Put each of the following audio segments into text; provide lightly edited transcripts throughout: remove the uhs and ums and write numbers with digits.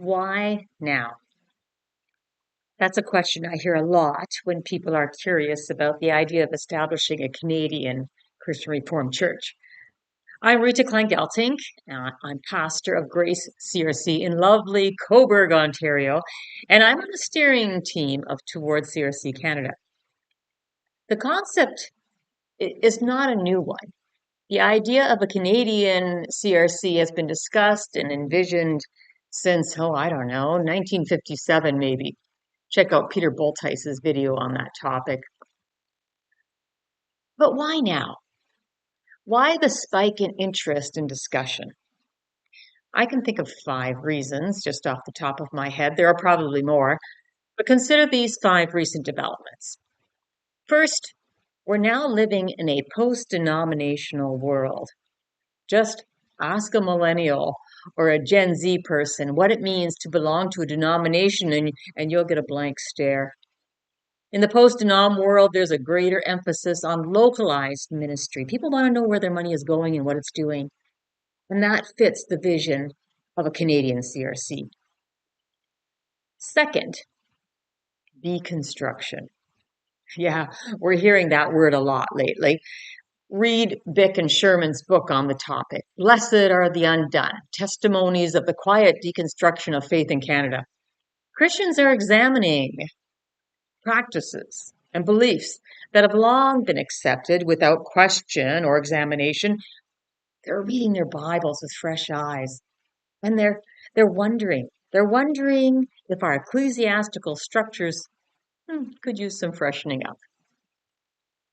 Why now? That's a question I hear a lot when people are curious about the idea of establishing a Canadian Christian Reformed church. I'm Rita Klein-Geltink. I'm pastor of Grace CRC in lovely Coburg, Ontario, and I'm on the steering team of Towards CRC Canada. The concept is not a new one. The idea of a Canadian CRC has been discussed and envisioned since, I don't know, 1957 maybe. Check out Peter Boltheis's video on that topic. But why now? Why the spike in interest and discussion? I can think of 5 reasons just off the top of my head. There are probably more, but consider these 5 recent developments. First, we're now living in a post-denominational world. Just ask a millennial or a Gen Z person what it means to belong to a denomination and you'll get a blank stare. In the post-denom world, there's a greater emphasis on localized ministry. People want to know where their money is going and what it's doing. And that fits the vision of a Canadian CRC. Second, deconstruction. Yeah, we're hearing that word a lot lately. Read Bick and Sherman's book on the topic, Blessed Are the Undone, Testimonies of the Quiet Deconstruction of Faith in Canada. Christians are examining practices and beliefs that have long been accepted without question or examination. They're reading their Bibles with fresh eyes, and they're wondering. They're wondering if our ecclesiastical structures could use some freshening up.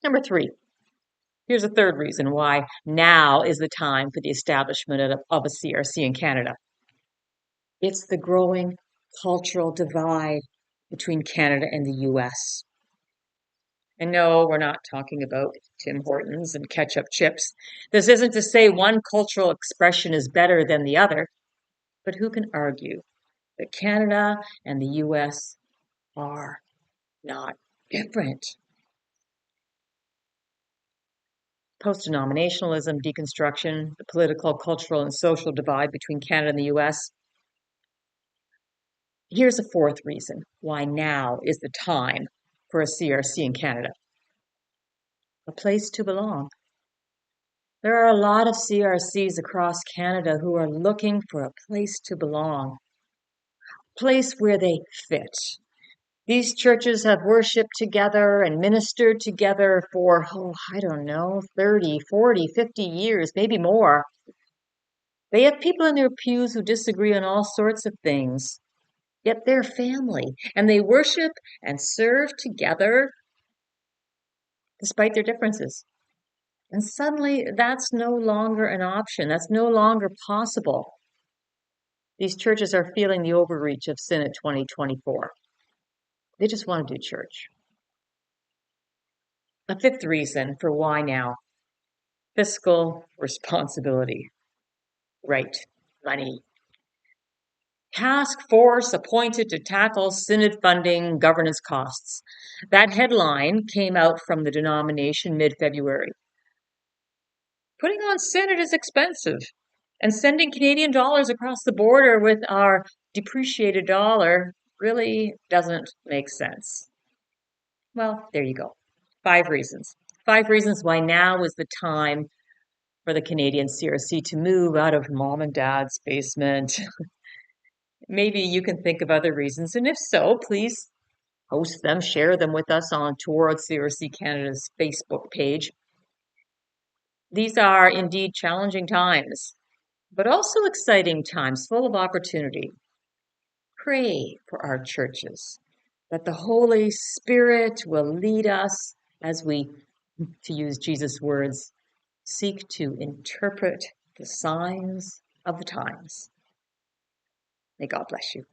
Number 3. Here's a third reason why now is the time for the establishment of a CRC in Canada. It's the growing cultural divide between Canada and the US. And no, we're not talking about Tim Hortons and ketchup chips. This isn't to say one cultural expression is better than the other, but who can argue that Canada and the US are not different? Post-denominationalism, deconstruction, the political, cultural, and social divide between Canada and the US. Here's a 4th reason why now is the time for a CRC in Canada. A place to belong. There are a lot of CRCs across Canada who are looking for a place to belong, a place where they fit. These churches have worshiped together and ministered together for, 30, 40, 50 years, maybe more. They have people in their pews who disagree on all sorts of things, yet they're family, and they worship and serve together despite their differences. And suddenly, that's no longer an option. That's no longer possible. These churches are feeling the overreach of sin at 2024. They just want to do church. A 5th reason for why now: fiscal responsibility. Right, money. Task force appointed to tackle synod funding governance costs. That headline came out from the denomination mid-February. Putting on synod is expensive, and sending Canadian dollars across the border with our depreciated dollar really doesn't make sense. Well, there you go. 5 reasons. 5 reasons why now is the time for the Canadian CRC to move out of mom and dad's basement. Maybe you can think of other reasons, and if so, please post them, share them with us on Towards CRC Canada's Facebook page. These are indeed challenging times, but also exciting times full of opportunity. Pray for our churches, that the Holy Spirit will lead us as we, to use Jesus' words, seek to interpret the signs of the times. May God bless you.